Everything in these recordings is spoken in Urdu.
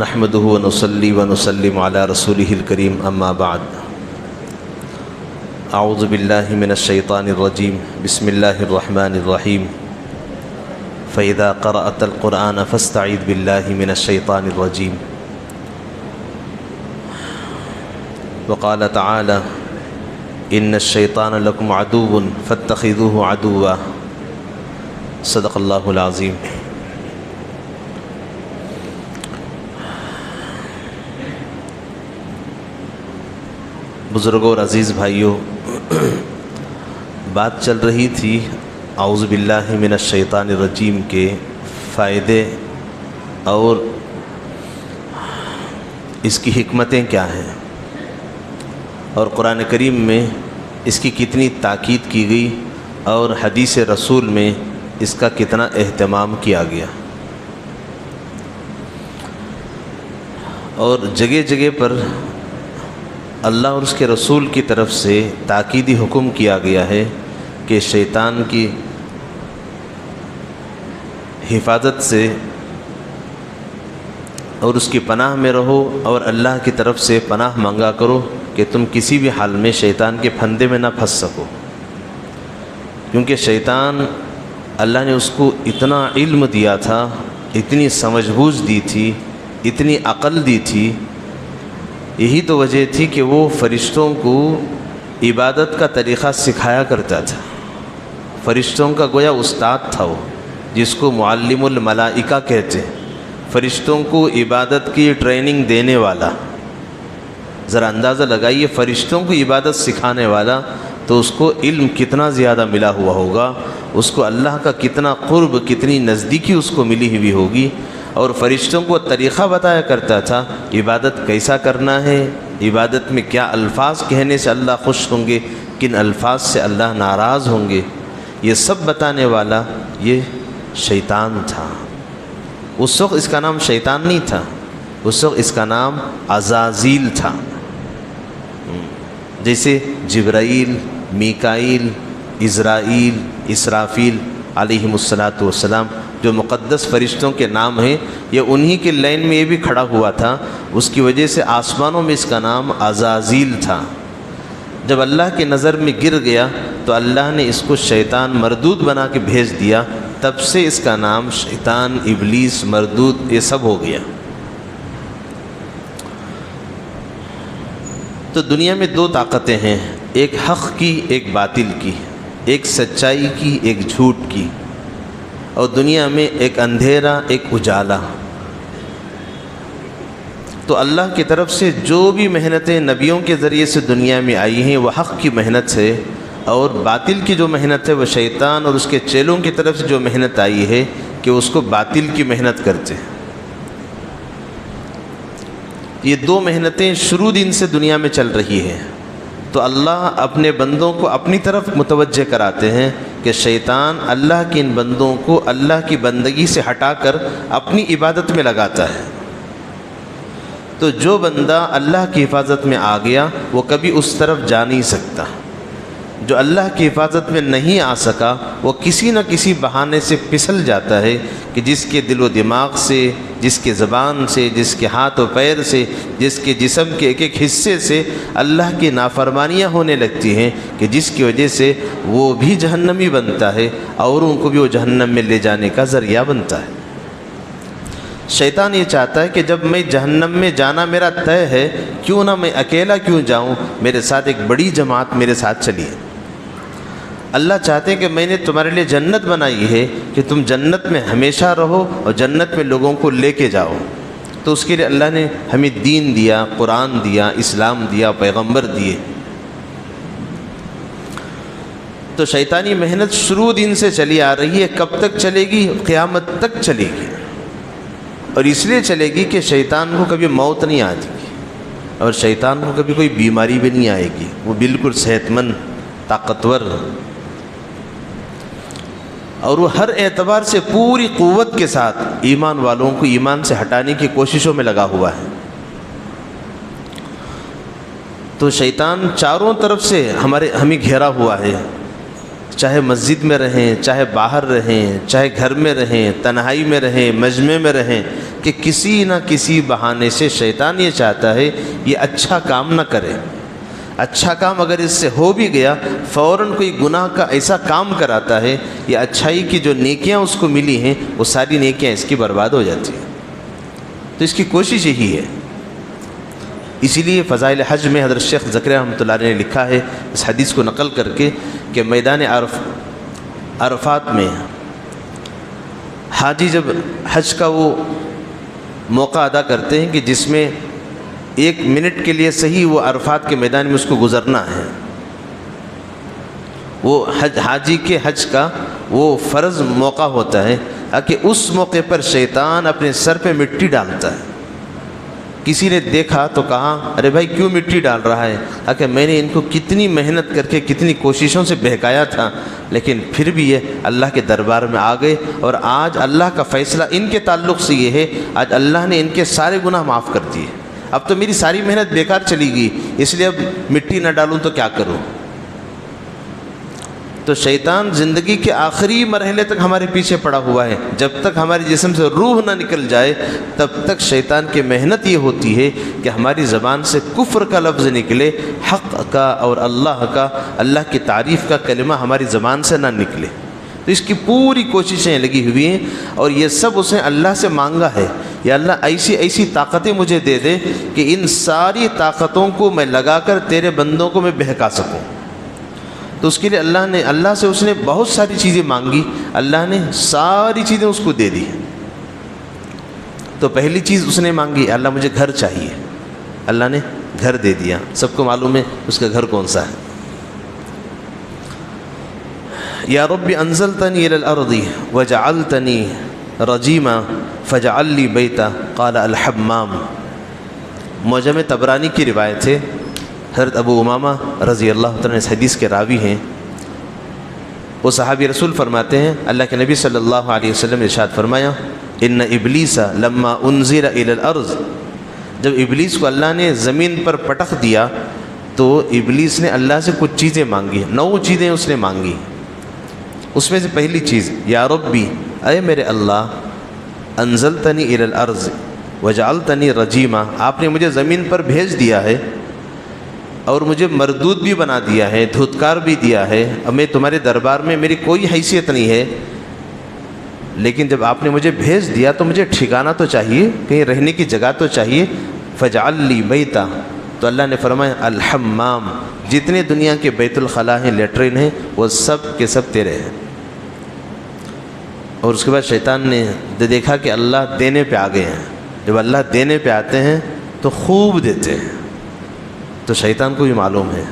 نحمده ونصلي ونسلم على رسوله الكريم اما بعد اعوذ بالله من الشيطان الرجيم بسم الله الرحمن الرحيم فإذا قرأت القرآن فاستعذ بالله من الشيطان الرجيم وقال تعالى إن الشيطان لكم عدو فاتخذوه عدوا صدق الله العظيم۔ بزرگوں اور عزیز بھائیوں، بات چل رہی تھی اعوذ باللہ من الشیطان الرجیم کے فائدے اور اس کی حکمتیں کیا ہیں، اور قرآن کریم میں اس کی کتنی تاکید کی گئی اور حدیث رسول میں اس کا کتنا اہتمام کیا گیا، اور جگہ جگہ پر اللہ اور اس کے رسول کی طرف سے تاکیدی حکم کیا گیا ہے کہ شیطان کی حفاظت سے اور اس کی پناہ میں رہو، اور اللہ کی طرف سے پناہ مانگا کرو کہ تم کسی بھی حال میں شیطان کے پھندے میں نہ پھنس سکو، کیونکہ شیطان اللہ نے اس کو اتنا علم دیا تھا، اتنی سمجھ بوجھ دی تھی، اتنی عقل دی تھی، یہی تو وجہ تھی کہ وہ فرشتوں کو عبادت کا طریقہ سکھایا کرتا تھا۔ فرشتوں کا گویا استاد تھا وہ، جس کو معلم الملائکہ کہتے ہیں، فرشتوں کو عبادت کی ٹریننگ دینے والا۔ ذرا اندازہ لگائیے، فرشتوں کو عبادت سکھانے والا، تو اس کو علم کتنا زیادہ ملا ہوا ہوگا، اس کو اللہ کا کتنا قرب، کتنی نزدیکی اس کو ملی ہوئی ہوگی، اور فرشتوں کو طریقہ بتایا کرتا تھا عبادت کیسا کرنا ہے، عبادت میں کیا الفاظ کہنے سے اللہ خوش ہوں گے، کن الفاظ سے اللہ ناراض ہوں گے، یہ سب بتانے والا یہ شیطان تھا۔ اس وقت اس کا نام شیطان نہیں تھا، اس وقت اس کا نام عزازیل تھا۔ جیسے جبرائیل، میکائیل، عزرائیل، اسرافیل علیہم الصلاۃ والسلام جو مقدس فرشتوں کے نام ہیں، یہ انہی کے لائن میں یہ بھی کھڑا ہوا تھا، اس کی وجہ سے آسمانوں میں اس کا نام عزازیل تھا۔ جب اللہ کی نظر میں گر گیا تو اللہ نے اس کو شیطان مردود بنا کے بھیج دیا، تب سے اس کا نام شیطان، ابلیس، مردود یہ سب ہو گیا۔ تو دنیا میں دو طاقتیں ہیں، ایک حق کی، ایک باطل کی، ایک سچائی کی، ایک جھوٹ کی، اور دنیا میں ایک اندھیرا، ایک اجالا۔ تو اللہ کی طرف سے جو بھی محنتیں نبیوں کے ذریعے سے دنیا میں آئی ہیں وہ حق کی محنت ہے، اور باطل کی جو محنت ہے وہ شیطان اور اس کے چیلوں کی طرف سے جو محنت آئی ہے کہ اس کو باطل کی محنت کرتے ہیں۔ یہ دو محنتیں شروع دن سے دنیا میں چل رہی ہیں، تو اللہ اپنے بندوں کو اپنی طرف متوجہ کراتے ہیں کہ شیطان اللہ کے ان بندوں کو اللہ کی بندگی سے ہٹا کر اپنی عبادت میں لگاتا ہے۔ تو جو بندہ اللہ کی حفاظت میں آ گیا وہ کبھی اس طرف جا نہیں سکتا، جو اللہ کی حفاظت میں نہیں آ سکا وہ کسی نہ کسی بہانے سے پھسل جاتا ہے، کہ جس کے دل و دماغ سے، جس کے زبان سے، جس کے ہاتھ و پیر سے، جس کے جسم کے ایک ایک حصے سے اللہ کی نافرمانیاں ہونے لگتی ہیں، کہ جس کی وجہ سے وہ بھی جہنمی بنتا ہے، اوروں کو بھی وہ جہنم میں لے جانے کا ذریعہ بنتا ہے۔ شیطان یہ چاہتا ہے کہ جب میں جہنم میں جانا میرا طے ہے، کیوں نہ میں اکیلا کیوں جاؤں، میرے ساتھ ایک بڑی جماعت میرے ساتھ چلیے۔ اللہ چاہتے ہیں کہ میں نے تمہارے لیے جنت بنائی ہے کہ تم جنت میں ہمیشہ رہو اور جنت میں لوگوں کو لے کے جاؤ، تو اس کے لیے اللہ نے ہمیں دین دیا، قرآن دیا، اسلام دیا، پیغمبر دیے۔ تو شیطانی محنت شروع دن سے چلی آ رہی ہے، کب تک چلے گی؟ قیامت تک چلے گی، اور اس لیے چلے گی کہ شیطان کو کبھی موت نہیں آتی، اور شیطان کو کبھی کوئی بیماری بھی نہیں آئے گی، وہ بالکل صحت مند، طاقتور، اور وہ ہر اعتبار سے پوری قوت کے ساتھ ایمان والوں کو ایمان سے ہٹانے کی کوششوں میں لگا ہوا ہے۔ تو شیطان چاروں طرف سے ہمیں گھیرا ہوا ہے، چاہے مسجد میں رہیں، چاہے باہر رہیں، چاہے گھر میں رہیں، تنہائی میں رہیں، مجمع میں رہیں، کہ کسی نہ کسی بہانے سے شیطان یہ چاہتا ہے یہ اچھا کام نہ کرے، اچھا کام اگر اس سے ہو بھی گیا فوراً کوئی گناہ کا ایسا کام کراتا ہے یا اچھائی کی جو نیکیاں اس کو ملی ہیں وہ ساری نیکیاں اس کی برباد ہو جاتی ہیں۔ تو اس کی کوشش یہی ہے۔ اسی لیے فضائل حج میں حضرت شیخ زکریا رحمۃ اللہ علیہ نے لکھا ہے اس حدیث کو نقل کر کے کہ میدان عرفات میں حاجی جب حج کا وہ موقع ادا کرتے ہیں کہ جس میں 1 منٹ کے لیے صحیح وہ عرفات کے میدان میں اس کو گزرنا ہے، وہ حاجی کے حج کا وہ فرض موقع ہوتا ہے کہ اس موقع پر شیطان اپنے سر پہ مٹی ڈالتا ہے۔ کسی نے دیکھا تو کہا ارے بھائی کیوں مٹی ڈال رہا ہے؟ کہ میں نے ان کو کتنی محنت کر کے کتنی کوششوں سے بہکایا تھا، لیکن پھر بھی یہ اللہ کے دربار میں آ گئے، اور آج اللہ کا فیصلہ ان کے تعلق سے یہ ہے، آج اللہ نے ان کے سارے گناہ معاف کر دیے، اب تو میری ساری محنت بیکار چلی گئی، اس لیے اب مٹی نہ ڈالوں تو کیا کروں؟ تو شیطان زندگی کے آخری مرحلے تک ہمارے پیچھے پڑا ہوا ہے، جب تک ہمارے جسم سے روح نہ نکل جائے تب تک شیطان کی محنت یہ ہوتی ہے کہ ہماری زبان سے کفر کا لفظ نکلے، حق کا اور اللہ کی تعریف کا کلمہ ہماری زبان سے نہ نکلے۔ تو اس کی پوری کوششیں لگی ہوئی ہیں، اور یہ سب اس نے اللہ سے مانگا ہے، یا اللہ ایسی ایسی طاقتیں مجھے دے دے کہ ان ساری طاقتوں کو میں لگا کر تیرے بندوں کو میں بہکا سکوں۔ تو اس کے لیے اللہ سے اس نے بہت ساری چیزیں مانگی، اللہ نے ساری چیزیں اس کو دے دی۔ تو پہلی چیز اس نے مانگی اللہ مجھے گھر چاہیے، اللہ نے گھر دے دیا۔ سب کو معلوم ہے اس کا گھر کون سا ہے؟ یا رب انزلتنی الی الارض وجعلتنی رجیما فاجعل لی بیتا قال الحمام۔ معجم طبرانی کی روایت ہے، حضرت ابو امامہ رضی اللہ عنہ اس حدیث کے راوی ہیں، وہ صحابی رسول فرماتے ہیں اللہ کے نبی صلی اللہ علیہ وسلم نے ارشاد فرمایا ان ابلیس لما انزل الی الارض، جب ابلیس کو اللہ نے زمین پر پٹخ دیا تو ابلیس نے اللہ سے کچھ چیزیں مانگی، 9 چیزیں اس نے مانگی۔ اس میں سے پہلی چیز یا ربی، اے میرے اللہ، انزلتنی الی الارض وجعلتنی رجیما، آپ نے مجھے زمین پر بھیج دیا ہے اور مجھے مردود بھی بنا دیا ہے، دھتکار بھی دیا ہے، اب میں تمہارے دربار میں میری کوئی حیثیت نہیں ہے، لیکن جب آپ نے مجھے بھیج دیا تو مجھے ٹھکانہ تو چاہیے، کہیں رہنے کی جگہ تو چاہیے، فاجعل لی بیتا، تو اللہ نے فرمایا الحمام، جتنے دنیا کے بیت الخلاء ہیں، لیٹرین ہیں، وہ سب کے سب تیرے ہیں۔ اور اس کے بعد شیطان نے دیکھا کہ اللہ دینے پہ آ گئے ہیں، جب اللہ دینے پہ آتے ہیں تو خوب دیتے ہیں، تو شیطان کو بھی معلوم ہے،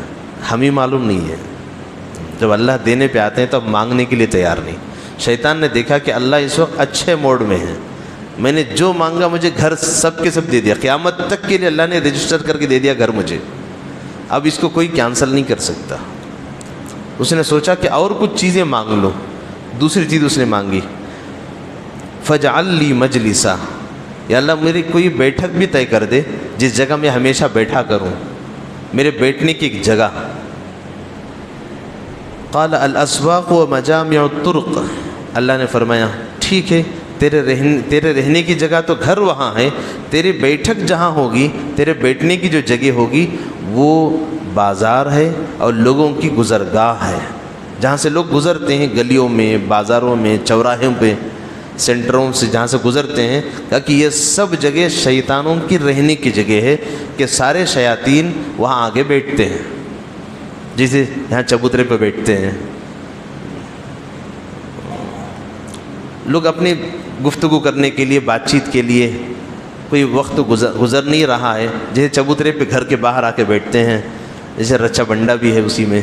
ہمیں معلوم نہیں ہے، جب اللہ دینے پہ آتے ہیں تو اب مانگنے کے لیے تیار نہیں۔ شیطان نے دیکھا کہ اللہ اس وقت اچھے موڈ میں ہے، میں نے جو مانگا مجھے گھر سب کے سب دے دیا، قیامت تک کے لیے اللہ نے رجسٹر کر کے دے دیا گھر مجھے، اب اس کو کوئی کینسل نہیں کر سکتا۔ اس نے سوچا کہ اور کچھ چیزیں مانگ لو۔ دوسری چیز اس نے مانگی فاجعل لی مجلسا، یا اللہ میری کوئی بیٹھک بھی طے کر دے جس جگہ میں ہمیشہ بیٹھا کروں، میرے بیٹھنے کی ایک جگہ۔ قال الاسواق و مجامع الطرق، اللہ نے فرمایا ٹھیک ہے، تیرے رہنے کی جگہ تو گھر وہاں ہے، تیری بیٹھک جہاں ہوگی، تیرے بیٹھنے کی جو جگہ ہوگی وہ بازار ہے اور لوگوں کی گزرگاہ ہے، جہاں سے لوگ گزرتے ہیں، گلیوں میں، بازاروں میں، چوراہوں پہ، سینٹروں سے جہاں سے گزرتے ہیں، کہ یہ سب جگہ شیطانوں کی رہنے کی جگہ ہے، کہ سارے شیاطین وہاں آگے بیٹھتے ہیں، جیسے یہاں چبوترے پہ بیٹھتے ہیں۔ لوگ اپنی گفتگو کرنے کے لیے، بات چیت کے لیے کوئی وقت گزر نہیں رہا ہے، جیسے چبوترے پہ گھر کے باہر آ کے بیٹھتے ہیں، جیسے رچا بنڈا بھی ہے اسی میں،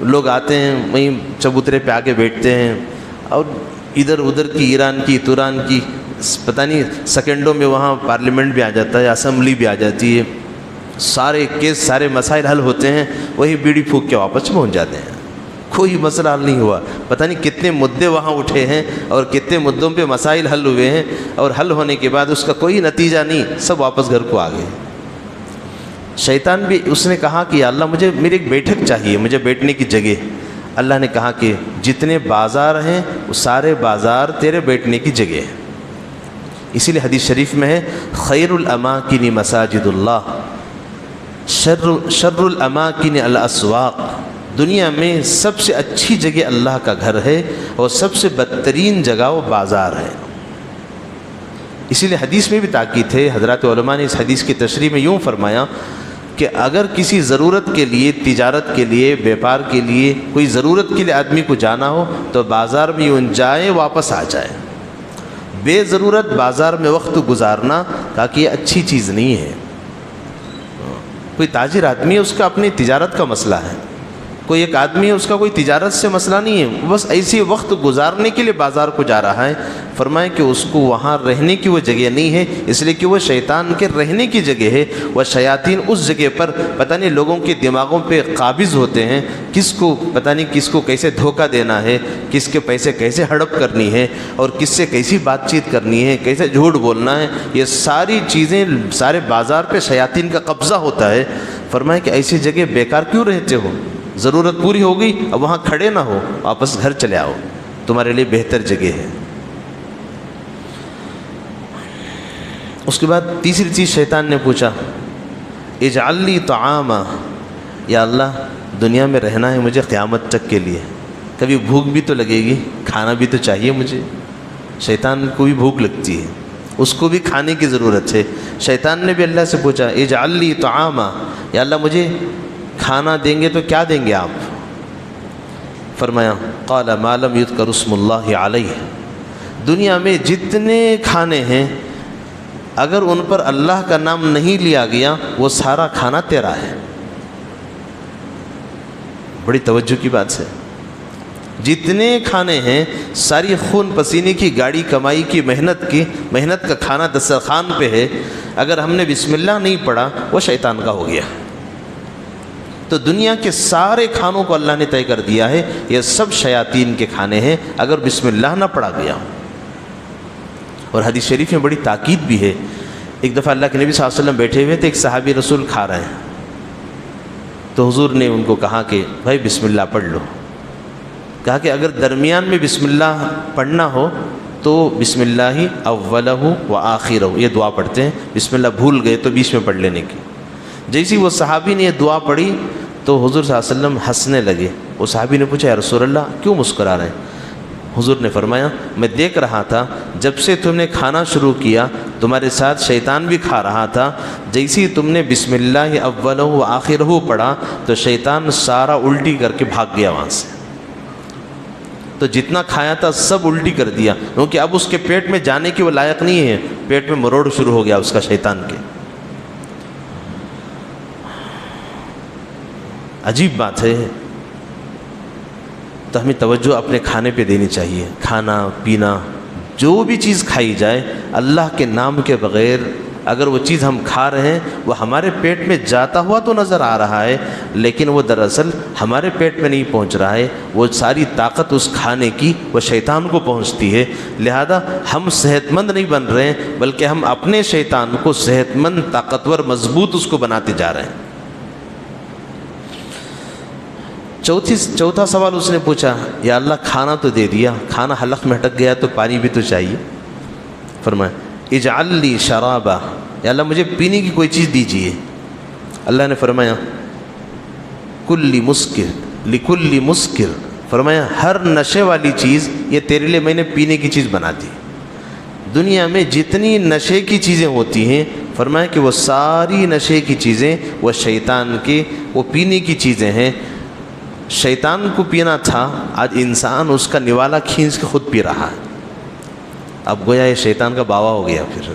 لوگ آتے ہیں وہیں چبوترے پہ آ کے بیٹھتے ہیں، اور ادھر ادھر کی ایران کی، توران کی، پتہ نہیں سیکنڈوں میں وہاں پارلیمنٹ بھی آ جاتا ہے، اسمبلی بھی آ جاتی ہے، سارے کیس، سارے مسائل حل ہوتے ہیں، وہی بیڑی پھونک کے واپس پہنچ جاتے ہیں، کوئی مسئلہ حل نہیں ہوا، پتہ نہیں کتنے مدعے وہاں اٹھے ہیں اور کتنے مدعوں پہ مسائل حل ہوئے ہیں، اور حل ہونے کے بعد اس کا کوئی نتیجہ نہیں، سب واپس گھر کو آ گئے۔ شیطان بھی اس نے کہا کہ یا اللہ مجھے میری ایک بیٹھک چاہیے، مجھے بیٹھنے کی جگہ۔ اللہ نے کہا کہ جتنے بازار ہیں وہ سارے بازار تیرے بیٹھنے کی جگہ ہے۔ اسی لیے حدیث شریف میں ہے خیر الاماکن مساجد اللہ شر الاماکن الاسواق، دنیا میں سب سے اچھی جگہ اللہ کا گھر ہے اور سب سے بدترین جگہ وہ بازار ہے۔ اسی لیے حدیث میں بھی تاکید ہے، حضرات علماء نے اس حدیث کی تشریح میں یوں فرمایا کہ اگر کسی ضرورت کے لیے، تجارت کے لیے، بیپار کے لیے، کوئی ضرورت کے لیے آدمی کو جانا ہو تو بازار میں یوں جائے واپس آ جائے۔ بے ضرورت بازار میں وقت گزارنا تاکہ یہ اچھی چیز نہیں ہے۔ کوئی تاجر آدمی ہے، اس کا اپنی تجارت کا مسئلہ ہے، کوئی ایک آدمی ہے اس کا کوئی تجارت سے مسئلہ نہیں ہے، بس ایسی وقت گزارنے کے لیے بازار کو جا رہا ہے، فرمائے کہ اس کو وہاں رہنے کی وہ جگہ نہیں ہے، اس لیے کہ وہ شیطان کے رہنے کی جگہ ہے۔ وہ شیاطین اس جگہ پر پتہ نہیں لوگوں کے دماغوں پہ قابض ہوتے ہیں، کس کو پتہ نہیں کس کو کیسے دھوکہ دینا ہے، کس کے پیسے کیسے ہڑپ کرنی ہے، اور کس سے کیسی بات چیت کرنی ہے، کیسے جھوٹ بولنا ہے، یہ ساری چیزیں سارے بازار پہ شیاطین کا قبضہ ہوتا ہے۔ فرمائے کہ ایسی جگہ بیکار کیوں رہتے ہو؟ ضرورت پوری ہو گئی، اب وہاں کھڑے نہ ہو، واپس گھر چلے آؤ، تمہارے لیے بہتر جگہ ہے۔ اس کے بعد تیسری چیز شیطان نے پوچھا اجعل لی طعاما، یا اللہ دنیا میں رہنا ہے مجھے قیامت تک کے لیے، کبھی بھوک بھی تو لگے گی، کھانا بھی تو چاہیے مجھے۔ شیطان کو بھی بھوک لگتی ہے، اس کو بھی کھانے کی ضرورت ہے۔ شیطان نے بھی اللہ سے پوچھا اجعل لی طعاما، یا اللہ مجھے کھانا دیں گے تو کیا دیں گے آپ؟ فرمایا قال ما لم یذکر اسم اللہ علیہ، دنیا میں جتنے کھانے ہیں اگر ان پر اللہ کا نام نہیں لیا گیا وہ سارا کھانا تیرا ہے۔ بڑی توجہ کی بات ہے، جتنے کھانے ہیں ساری خون پسینے کی گاڑی کمائی کی محنت کا کھانا دسترخوان پہ ہے، اگر ہم نے بسم اللہ نہیں پڑھا وہ شیطان کا ہو گیا۔ تو دنیا کے سارے کھانوں کو اللہ نے طے کر دیا ہے، یہ سب شیاطین کے کھانے ہیں اگر بسم اللہ نہ پڑھا گیا۔ اور حدیث شریف میں بڑی تاکید بھی ہے۔ ایک دفعہ اللہ کے نبی صلی اللہ علیہ وسلم بیٹھے ہوئے تھے، ایک صحابی رسول کھا رہے ہیں، تو حضور نے ان کو کہا کہ بھائی بسم اللہ پڑھ لو۔ کہا کہ اگر درمیان میں بسم اللہ پڑھنا ہو تو بسم اللہ اولہ و آخرہ، یہ دعا پڑھتے ہیں، بسم اللہ بھول گئے تو بیچ میں پڑھ لینے کی۔ جیسی وہ صحابی نے یہ دعا پڑھی تو حضور صلی اللہ علیہ وسلم ہنسنے لگے۔ وہ صحابی نے پوچھا یا رسول اللہ کیوں مسکرا رہے ہیں؟ حضور نے فرمایا میں دیکھ رہا تھا جب سے تم نے کھانا شروع کیا تمہارے ساتھ شیطان بھی کھا رہا تھا، جیسی تم نے بسم اللہ اولہ و آخرہ پڑھا تو شیطان سارا الٹی کر کے بھاگ گیا وہاں سے، تو جتنا کھایا تھا سب الٹی کر دیا، کیونکہ اب اس کے پیٹ میں جانے کی وہ لائق نہیں ہے، پیٹ میں مروڑ شروع ہو گیا اس کا شیطان کے۔ عجیب بات ہے، تو ہمیں توجہ اپنے کھانے پہ دینی چاہیے۔ کھانا پینا جو بھی چیز کھائی جائے اللہ کے نام کے بغیر، اگر وہ چیز ہم کھا رہے ہیں وہ ہمارے پیٹ میں جاتا ہوا تو نظر آ رہا ہے لیکن وہ دراصل ہمارے پیٹ میں نہیں پہنچ رہا ہے، وہ ساری طاقت اس کھانے کی وہ شیطان کو پہنچتی ہے۔ لہذا ہم صحت مند نہیں بن رہے ہیں بلکہ ہم اپنے شیطان کو صحت مند، طاقتور، مضبوط اس کو بناتے جا رہے ہیں۔ چوتھا سوال اس نے پوچھا یا اللہ کھانا تو دے دیا، کھانا حلق میں اٹک گیا تو پانی بھی تو چاہیے۔ فرمایا اجعل لی شرابا، یا اللہ مجھے پینے کی کوئی چیز دیجیے۔ اللہ نے فرمایا کل مسکر لکل مسکر، فرمایا ہر نشے والی چیز یہ تیرے لیے میں نے پینے کی چیز بنا دی۔ دنیا میں جتنی نشے کی چیزیں ہوتی ہیں فرمایا کہ وہ ساری نشے کی چیزیں وہ شیطان کے وہ پینے کی چیزیں ہیں۔ شیطان کو پینا تھا، آج انسان اس کا نوالا کھینچ کے خود پی رہا ہے۔ اب گویا یہ شیطان کا باوا ہو گیا، پھر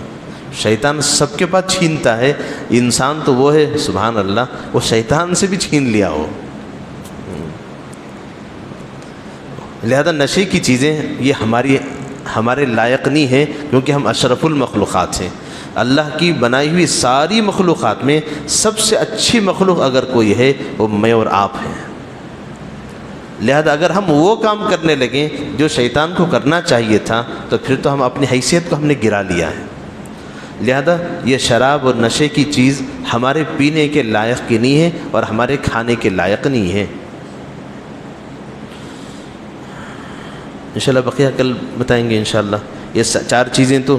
شیطان سب کے پاس چھینتا ہے، انسان تو وہ ہے سبحان اللہ وہ شیطان سے بھی چھین لیا ہو۔ لہذا نشے کی چیزیں یہ ہمارے لائق نہیں ہے، کیونکہ ہم اشرف المخلوقات ہیں۔ اللہ کی بنائی ہوئی ساری مخلوقات میں سب سے اچھی مخلوق اگر کوئی ہے وہ میں اور آپ ہیں۔ لہذا اگر ہم وہ کام کرنے لگیں جو شیطان کو کرنا چاہیے تھا تو پھر تو ہم اپنی حیثیت کو ہم نے گرا لیا ہے۔ لہذا یہ شراب اور نشے کی چیز ہمارے پینے کے لائق کی نہیں ہے اور ہمارے کھانے کے لائق نہیں ہے۔ انشاءاللہ بقیہ کل بتائیں گے انشاءاللہ۔ یہ 4 چیزیں تو